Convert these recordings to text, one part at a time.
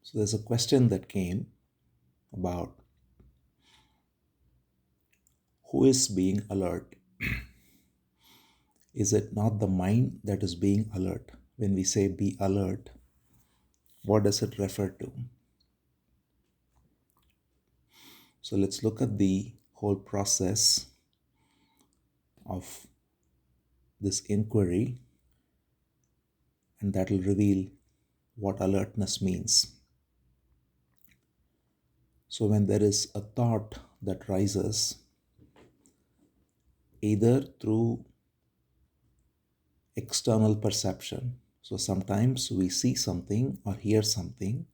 So there's a question that came about who is being alert? Is it not the mind that is being alert? When we say be alert, what does it refer to? So let's look at the whole process of this inquiry, and that will reveal what alertness means. So when there is a thought that rises, either through external perception, so sometimes we see something or hear something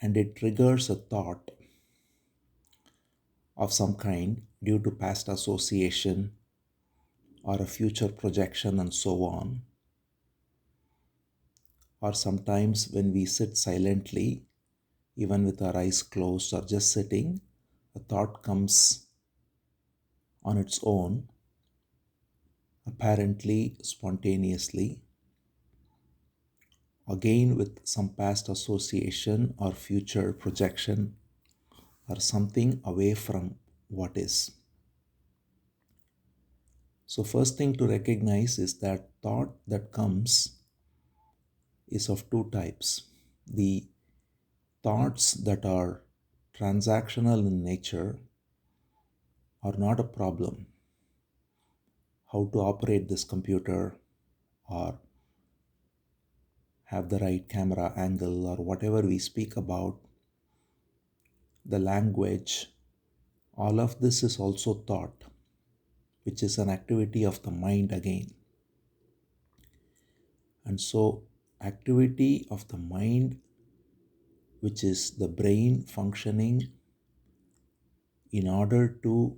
and it triggers a thought of some kind due to past association or a future projection and so on. Or sometimes when we sit silently, even with our eyes closed or just sitting, a thought comes on its own, apparently spontaneously, again with some past association or future projection or something away from what is. So, first thing to recognize is that thought that comes is of two types. The thoughts that are transactional in nature are not a problem. How to operate this computer or have the right camera angle or whatever we speak about, the language, all of this is also thought, which is an activity of the mind again. And so, activity of the mind, which is the brain functioning in order to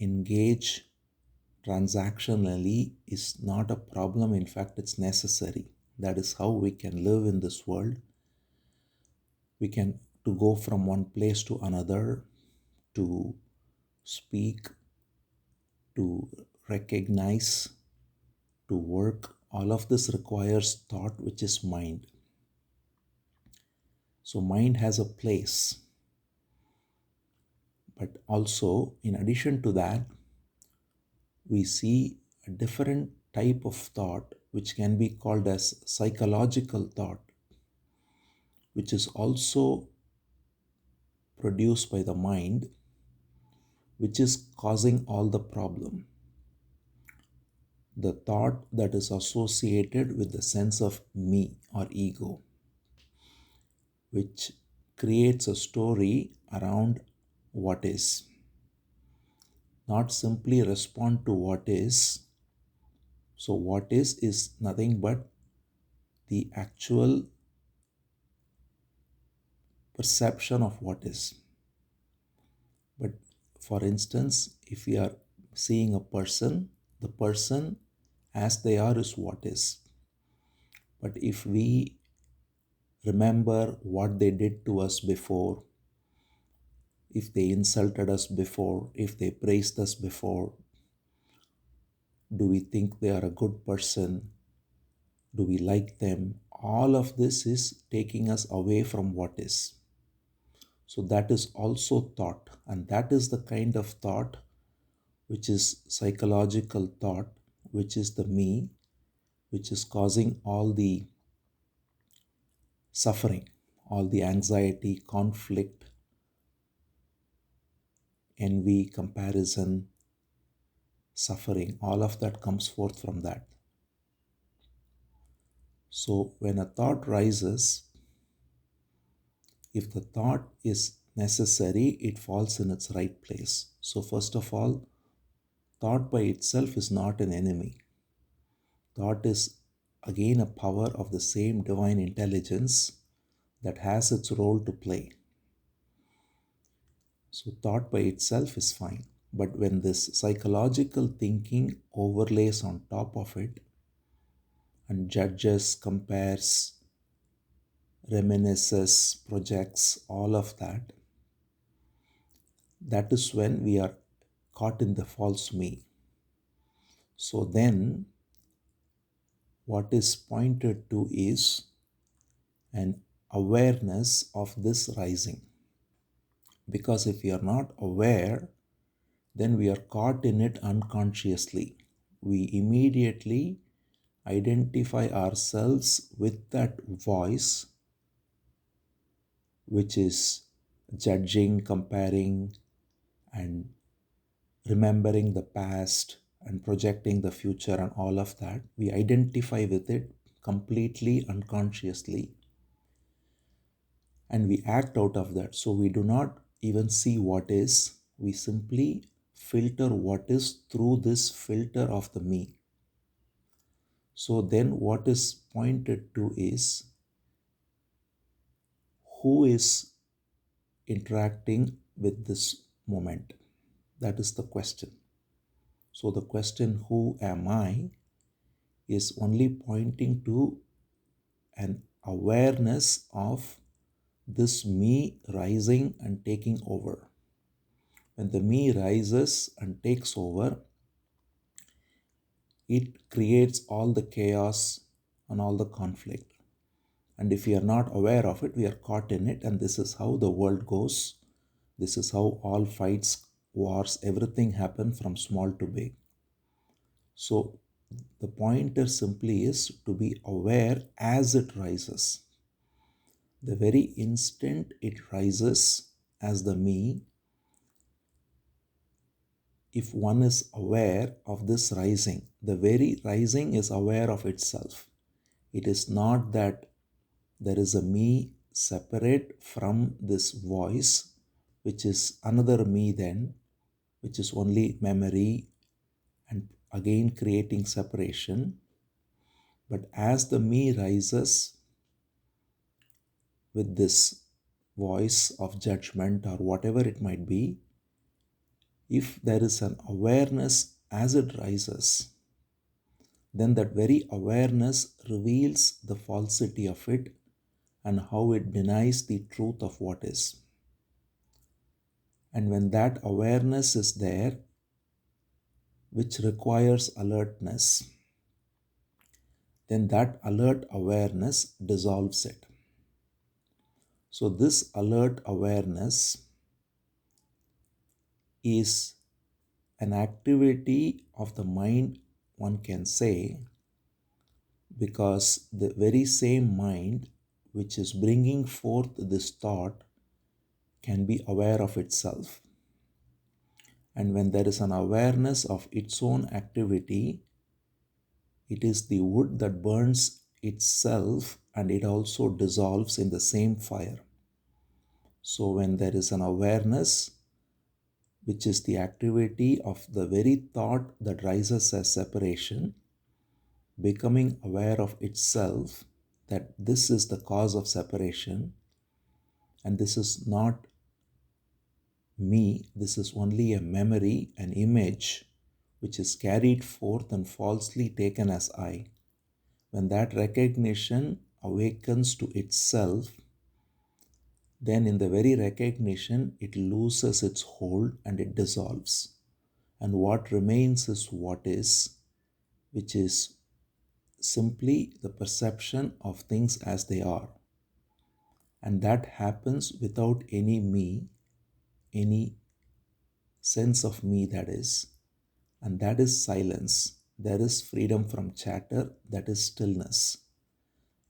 engage transactionally, is not a problem. In fact, it's necessary. That is how we can live in this world. We can to go from one place to another, to speak, to recognize, to work. All of this requires thought, which is mind. So mind has a place, but also in addition to that, we see a different type of thought which can be called as psychological thought, which is also produced by the mind, which is causing all the problem. The thought that is associated with the sense of me or ego, which creates a story around what is. Not simply respond to what is. So, what is nothing but the actual perception of what is. But for instance, if we are seeing a person, the person as they are is what is. But if we remember what they did to us before, if they insulted us before, if they praised us before, do we think they are a good person? Do we like them? All of this is taking us away from what is. So that is also thought, and that is the kind of thought which is psychological thought, which is the me, which is causing all the suffering, all the anxiety, conflict, envy, comparison, suffering, all of that comes forth from that. So when a thought rises, if the thought is necessary, it falls in its right place. So, first of all, thought by itself is not an enemy. Thought is again a power of the same divine intelligence that has its role to play. So, thought by itself is fine. But when this psychological thinking overlays on top of it and judges, compares, reminisces, projects, all of that, that is when we are caught in the false me. So then, what is pointed to is an awareness of this rising. Because if we are not aware, then we are caught in it unconsciously. We immediately identify ourselves with that voice, which is judging, comparing, and remembering the past and projecting the future and all of that. We identify with it completely unconsciously and we act out of that. So we do not even see what is, we simply filter what is through this filter of the me. So then what is pointed to is who is interacting with this moment. That is the question. So the question, who am I, is only pointing to an awareness of this me rising and taking over. When the me rises and takes over, it creates all the chaos and all the conflict. And if we are not aware of it, we are caught in it. And this is how the world goes. This is how all fights, wars, everything happen from small to big. So the pointer simply is to be aware as it rises. The very instant it rises as the me, if one is aware of this rising, the very rising is aware of itself. It is not that there is a me separate from this voice, which is another me then, which is only memory and again creating separation. But as the me rises with this voice of judgment or whatever it might be, if there is an awareness as it rises, then that very awareness reveals the falsity of it and how it denies the truth of what is. And when that awareness is there, which requires alertness, then that alert awareness dissolves it. So this alert awareness is an activity of the mind, one can say, because the very same mind which is bringing forth this thought can be aware of itself. And when there is an awareness of its own activity, it is the wood that burns itself and it also dissolves in the same fire. So when there is an awareness, which is the activity of the very thought that rises as separation, becoming aware of itself that this is the cause of separation and this is not me, this is only a memory, an image which is carried forth and falsely taken as I. When that recognition awakens to itself, then in the very recognition it loses its hold and it dissolves. And what remains is what is, which is simply the perception of things as they are. And that happens without any me, any sense of me, that is. And that is silence. There is freedom from chatter, that is stillness.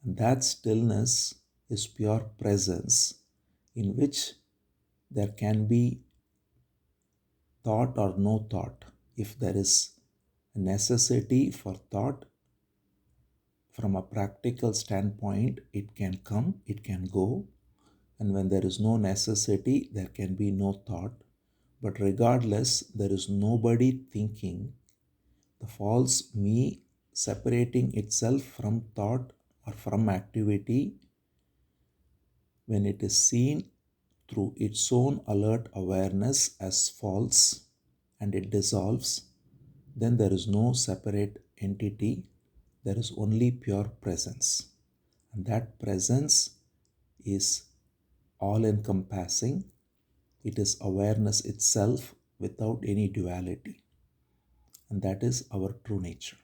And that stillness is pure presence, in which there can be thought or no thought. If there is a necessity for thought, from a practical standpoint, it can come, it can go. And when there is no necessity, there can be no thought. But regardless, there is nobody thinking. The false me separating itself from thought or from activity, when it is seen through its own alert awareness as false and it dissolves, then there is no separate entity, there is only pure presence. And that presence is all encompassing, it is awareness itself without any duality. And that is our true nature.